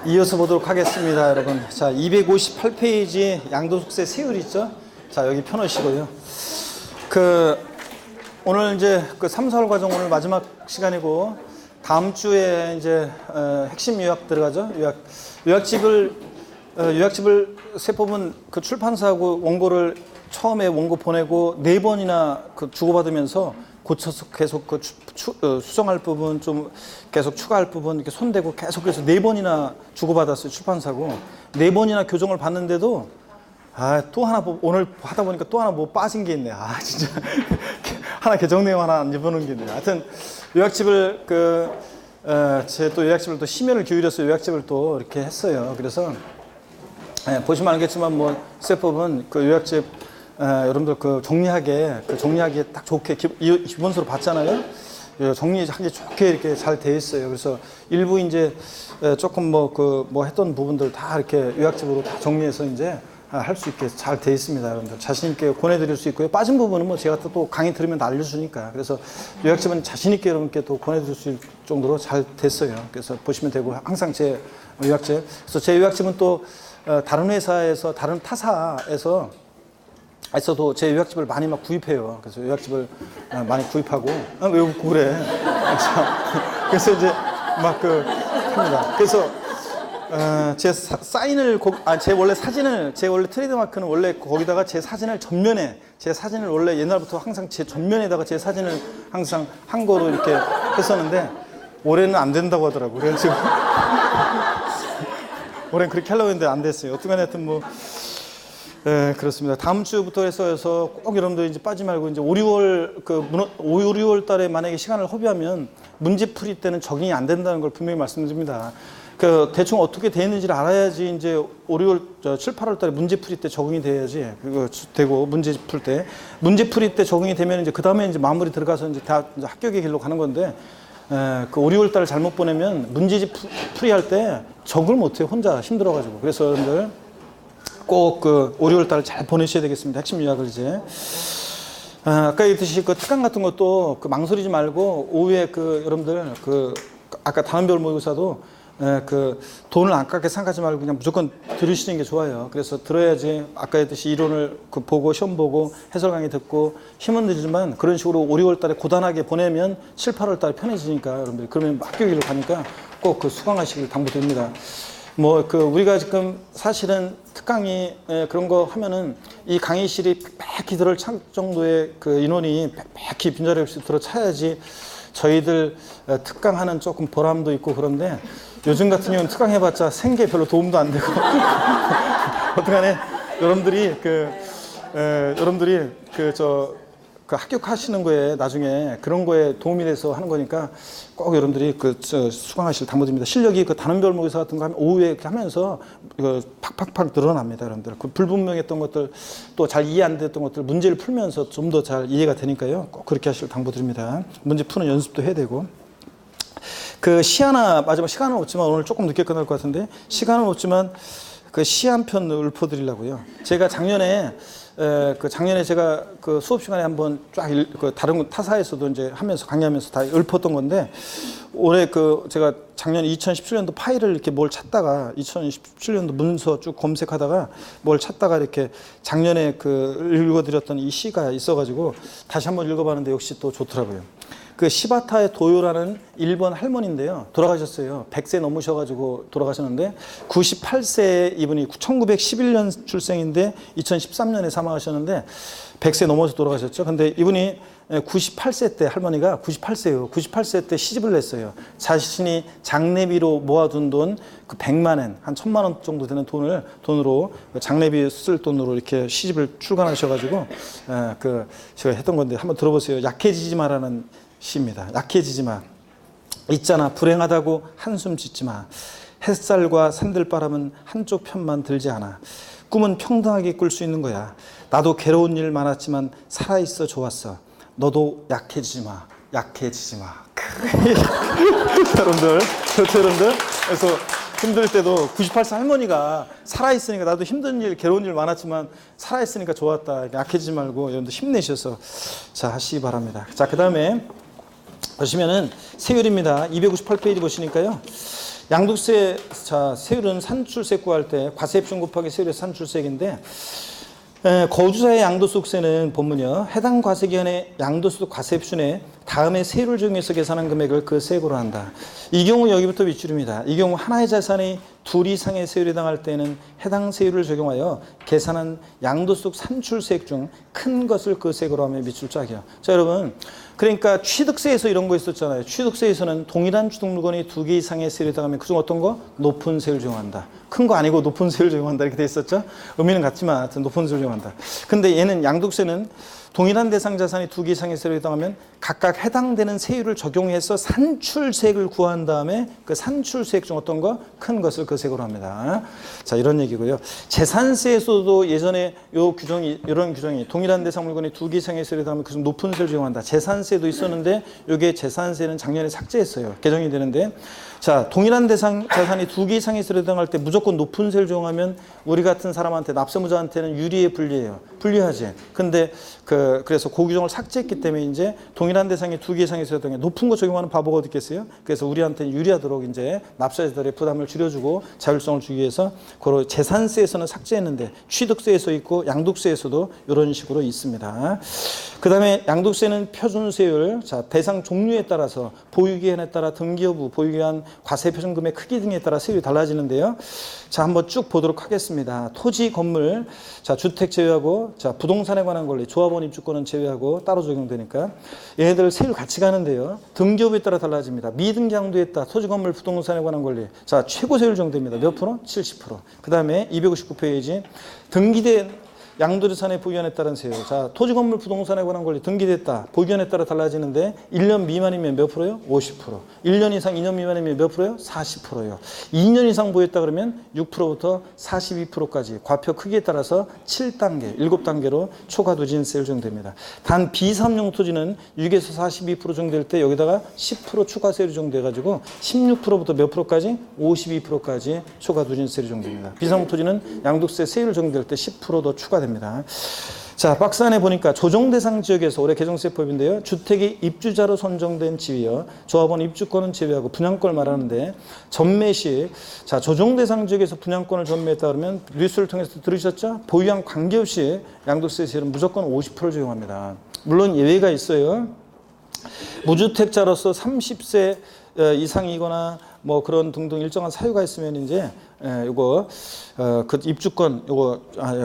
이어서 보도록 하겠습니다, 여러분. 자, 258페이지 양도속세 세율 있죠? 자, 여기 펴놓으시고요. 오늘 이제 3, 4월 과정 오늘 마지막 시간이고, 다음 주에 이제, 핵심 요약 들어가죠? 요약집을 세법은 출판사하고 원고를 처음에 원고 보내고 4번이나 주고받으면서 고쳐서 계속 수정할 부분 좀 계속 추가할 부분 이렇게 손대고 계속해서 4번이나 주고받았어요. 출판사고 4번이나 교정을 받는데도 또 하나 오늘 하다 보니까 또 하나 뭐 빠진 게 있네. 진짜 하나 개정 내용 하나 안 입어놓은 게 있네. 하여튼 요약집을 제 또 요약집을 또 심혈을 기울여서 요약집을 또 이렇게 했어요. 그래서 보시면 알겠지만 뭐 세법은 요약집 여러분들 정리하기 딱 좋게 기본서로 봤잖아요. 정리하기 좋게 이렇게 잘 돼 있어요. 그래서 일부 이제 조금 뭐 했던 부분들 다 이렇게 요약집으로 다 정리해서 이제 할 수 있게 잘 돼 있습니다. 여러분들 자신 있게 권해드릴 수 있고요. 빠진 부분은 뭐 제가 또 강의 들으면 다 알려주니까. 그래서 요약집은 자신 있게 여러분께 또 권해드릴 수 있을 정도로 잘 됐어요. 그래서 보시면 되고 항상 제 요약집. 그래서 제 요약집은 또 다른 회사에서 다른 타사에서도 제 요약집을 많이 막 구입해요. 그래서 요약집을 많이 구입하고 왜 웃고 그래? 그래서 이제 막 합니다. 그래서 제 사인을 제 원래 트레이드마크는 원래 거기다가 제 사진을 원래 옛날부터 항상 제 전면에다가 제 사진을 항상 한 거로 이렇게 했었는데 올해는 안 된다고 하더라고요. 그래서 올해는 그렇게 하려고 했는데 안 됐어요. 어떻게 하여튼 뭐 그렇습니다. 다음 주부터 해서 꼭 여러분들 이제 빠지 말고 이제 5, 6월 달에 만약에 시간을 허비하면 문제 풀이 때는 적용이 안 된다는 걸 분명히 말씀드립니다. 대충 어떻게 되는지를 알아야지 이제 5, 6월, 7, 8월 달에 문제 풀이 때 적용이 돼야지 되고 문제 풀 때 적용이 되면 이제 그 다음에 이제 마무리 들어가서 이제 다 이제 합격의 길로 가는 건데 5, 6월 달을 잘못 보내면 문제집 풀이할 때 적응을 못해요. 혼자 힘들어가지고. 그래서 여러분들 꼭 5, 6월 달을 잘 보내셔야 되겠습니다. 핵심 요약을 이제. 아까 얘기했듯이 특강 같은 것도 망설이지 말고 오후에 여러분들 아까 단원별 모의고사도 돈을 안 아깝게 생각하지 말고 그냥 무조건 들으시는 게 좋아요. 그래서 들어야지 아까 했듯이 이론을 보고 시험 보고 해설 강의 듣고 힘은 들지만 그런 식으로 5, 6월 달에 고단하게 보내면 7, 8월 달에 편해지니까 여러분들 그러면 합격일로 가니까 꼭 수강하시길 당부드립니다. 우리가 지금 사실은 특강이 그런 거 하면은 이 강의실이 빽빽히 들어올 정도의 인원이 빽빽히 빈자리 없이 들어차야지 저희들 특강하는 조금 보람도 있고 그런데 요즘 같은 경우는 특강 해봤자 생계 별로 도움도 안 되고 어떡하네. 여러분들이 합격하시는 거에 나중에 그런 거에 도움이 돼서 하는 거니까 꼭 여러분들이 수강하실 당부드립니다. 실력이 단원별 모의고사 같은 거 하면 오후에 이렇게 하면서 팍팍팍 늘어납니다. 여러분들 불분명했던 것들 또 잘 이해 안 됐던 것들 문제를 풀면서 좀 더 잘 이해가 되니까요. 꼭 그렇게 하실 당부드립니다. 문제 푸는 연습도 해야 되고. 마지막 시간은 없지만 오늘 조금 늦게 끝날 것 같은데 시간은 없지만 시 한 편 읊어드리려고요. 제가 작년에 제가 수업 시간에 한번 쫙 다른 타사에서도 이제 강의하면서 다 읊었던 건데 올해 제가 작년 2017년도 파일을 이렇게 뭘 찾다가 2017년도 문서 쭉 검색하다가 뭘 찾다가 이렇게 작년에 읽어드렸던 이 시가 있어가지고 다시 한번 읽어봤는데 역시 또 좋더라고요. 시바타의 도요라는 일본 할머니인데요. 돌아가셨어요. 100세 넘으셔가지고 돌아가셨는데 98세 이분이 1911년 출생인데 2013년에 사망하셨는데 100세 넘어서 돌아가셨죠. 근데 이분이 98세 때 할머니가 98세예요. 98세 때 시집을 냈어요. 자신이 장례비로 모아둔 돈 100만 엔, 한 1000만 원 정도 되는 돈으로 장례비 쓸 돈으로 이렇게 시집을 출간하셔가지고 제가 했던 건데 한번 들어보세요. 약해지지 마라는 시입니다. 약해지지 마. 있잖아 불행하다고 한숨 짓지 마. 햇살과 산들바람은 한쪽 편만 들지 않아. 꿈은 평등하게 꿀 수 있는 거야. 나도 괴로운 일 많았지만 살아있어 좋았어. 너도 약해지지 마. 약해지지 마. 여러분들, 그렇죠 여러분들? 그래서 힘들 때도 98세 할머니가 살아있으니까 나도 힘든 일, 괴로운 일 많았지만 살아있으니까 좋았다. 약해지지 말고 여러분들 힘내셔서 자 하시기 바랍니다. 자, 그 다음에 보시면은 세율입니다. 258페이지 보시니까요. 양도세, 자, 세율은 산출세 구할 때 과세입증 곱하기 세율의 산출세액인데, 거주자의 양도소득세는 본문이요. 해당 과세기간의 양도소득 과세입준에 다음에 세율을 적용해서 계산한 금액을 그 세액으로 한다. 이 경우 여기부터 윗줄입니다. 이 경우 하나의 자산이 둘 이상의 세율에 해당할 때는 해당 세율을 적용하여 계산한 양도소득 산출세액 중 큰 것을 그 세액으로 하면 밑줄 짝이요. 자, 여러분, 그러니까 취득세에서 이런 거 있었잖아요. 취득세에서는 동일한 취득 물건이 두 개 이상의 세율에 해당하면 그중 어떤 거? 높은 세율을 적용한다. 큰 거 아니고 높은 세율을 적용한다 이렇게 돼 있었죠. 의미는 같지만 하여튼 높은 세율을 적용한다. 근데 얘는 양도세는 동일한 대상 자산이 두 개 이상의 세율에 해당하면 각각 해당되는 세율을 적용해서 산출세액을 구한 다음에 그 산출세액 중 어떤 거? 큰 것을 그 세액으로 합니다. 자, 이런 얘기고요. 재산세에서도 예전에 이런 규정이 동일한 대상 물건이 두 개 이상의 세율에 해당하면 그중 높은 세율을 적용한다. 재산세도 있었는데 이게 재산세는 작년에 삭제했어요. 개정이 되는데, 자, 동일한 대상 자산이 두 개 이상의 세율에 해당할 때 무조건 높은 세율을 적용하면 우리 같은 사람한테, 납세무자한테는 유리해 불리해요. 불리하지. 근데 그래서 그 규정을 삭제했기 때문에 이제 동일한 대상이 두 개 이상의 세율에 해당해 높은 거 적용하는 바보가 어디 있겠어요? 그래서 우리한테 유리하도록 이제 납세자들의 부담을 줄여주고 자율성을 주기 위해서 그런 재산세에서는 삭제했는데 취득세에서 있고 양도세에서도 이런 식으로 있습니다. 그 다음에 양도세는 표준세율, 자, 대상 종류에 따라서 보유기한에 따라 등기 여부, 보유기한 과세 표준금의 크기 등에 따라 세율이 달라지는데요. 자, 한번 쭉 보도록 하겠습니다. 토지, 건물, 자, 주택 제외하고, 자, 부동산에 관한 권리, 조합원 입주권은 제외하고 따로 적용되니까 얘네들 세율 같이 가는데요. 등기 여부에 따라 달라집니다. 미등기 양도에 따라 토지, 건물, 부동산에 관한 권리, 자, 최고 세율 정도입니다. 몇 프로? 70%. 그 다음에 259페이지 등기된 양도재산의 보유한에 따른 세율. 자, 토지, 건물, 부동산에 관한 권리 등기됐다. 보유한에 따라 달라지는데 1년 미만이면 몇 프로요? 50%. 1년 이상 2년 미만이면 몇 프로요? 40%요. 2년 이상 보유했다 그러면 6%부터 42%까지 과표 크기에 따라서 7단계, 7단계로 초과 누진세율 정도입니다. 단 비삼용 토지는 6에서 42% 정도 될 때 여기다가 10% 추가 세율 정도 해가지고 16%부터 몇 프로까지? 52%까지 초과 누진세율 정도입니다. 비삼용 토지는 양도세 세율 정도 될 때 10%더 추가됩니다. 자, 박스 안에 보니까 조정 대상 지역에서 올해 개정세법인데요. 주택이 입주자로 선정된 지위요. 조합원 입주권은 제외하고 분양권을 말하는데 전매 시, 자, 조정 대상 지역에서 분양권을 전매했다 그러면 뉴스를 통해서 들으셨죠? 보유한 관계없이 양도세 세율은 무조건 50%를 적용합니다. 물론 예외가 있어요. 무주택자로서 30세 이상이거나 뭐 그런 등등 일정한 사유가 있으면 이제 요거 그 입주권 요거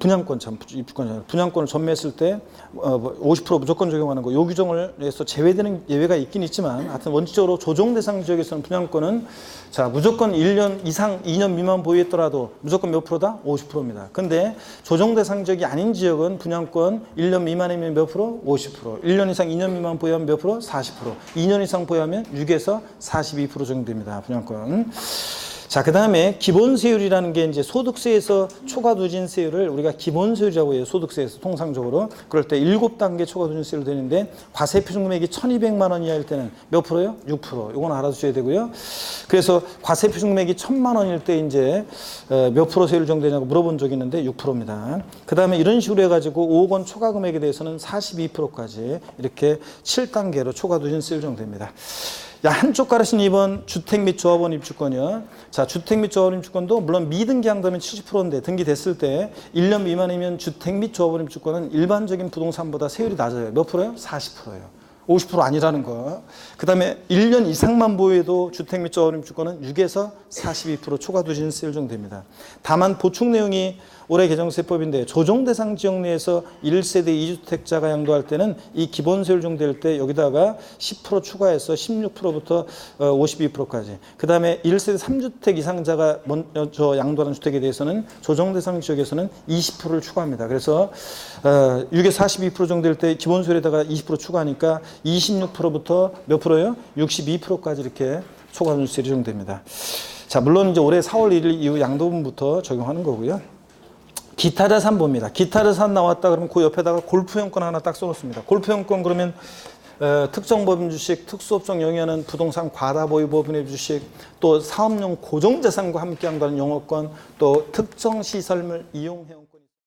분양권 참 입주권 분양권을 전매했을 때 50% 무조건 적용하는 거 요 규정을 해서 제외되는 예외가 있긴 있지만 하여튼 원칙적으로 조정 대상 지역에서는 분양권은 자 무조건 1년 이상 2년 미만 보유했더라도 무조건 몇 프로다? 50%입니다. 근데 조정 대상 지역이 아닌 지역은 분양권 1년 미만이면 몇 프로? 50%. 1년 이상 2년 미만 보유하면 몇 프로? 40%. 2년 이상 보유하면 6에서 42% 정도 됩니다. 분양권. 자, 그 다음에 기본세율이라는 게 이제 소득세에서 초과 누진세율을 우리가 기본세율이라고 해요. 소득세에서 통상적으로. 그럴 때 7단계 초과 누진세율 되는데 과세 표준금액이 1,200만 원 이하일 때는 몇 프로요? 6%. 이건 알아두셔야 되고요. 그래서 과세 표준금액이 1,000만 원일 때 이제 몇 프로 세율 정도 되냐고 물어본 적이 있는데 6%입니다. 그 다음에 이런 식으로 해가지고 5억 원 초과 금액에 대해서는 42%까지 이렇게 7단계로 초과 누진세율 정도 됩니다. 야, 한쪽 가르신 2번 주택 및 조합원 입주권이요. 자, 주택 및 조합원 입주권도 물론 미등기 양도면 70%인데 등기됐을 때 1년 미만이면 주택 및 조합원 입주권은 일반적인 부동산보다 세율이 낮아요. 몇 프로요? 40%예요. 50% 아니라는 거. 그 다음에 1년 이상만 보유해도 주택 및 조합원 입주권은 6에서 42% 초과 누진세율 정도 됩니다. 다만 보충 내용이 올해 개정세법인데 조정 대상 지역 내에서 1세대 2주택자가 양도할 때는 이 기본세율 정도 될 때 여기다가 10% 추가해서 16%부터 52%까지. 그 다음에 1세대 3주택 이상자가 먼저 양도하는 주택에 대해서는 조정 대상 지역에서는 20%를 추가합니다. 그래서 6에서 42% 정도 될 때 기본세율에다가 20% 추가하니까 26%부터 몇 프로요? 62%까지 이렇게 초과 누진세율이 적용됩니다. 자, 물론 이제 올해 4월 1일 이후 양도분부터 적용하는 거고요. 기타 자산 봅니다. 기타 자산 나왔다 그러면 그 옆에다가 골프용권 하나 딱 써놓습니다. 골프용권 그러면 특정 법인 주식, 특수업종 영위하는 부동산 과다 보유 법인의 주식, 또 사업용 고정자산과 함께 한다는 영업권, 또 특정 시설물 이용회원권.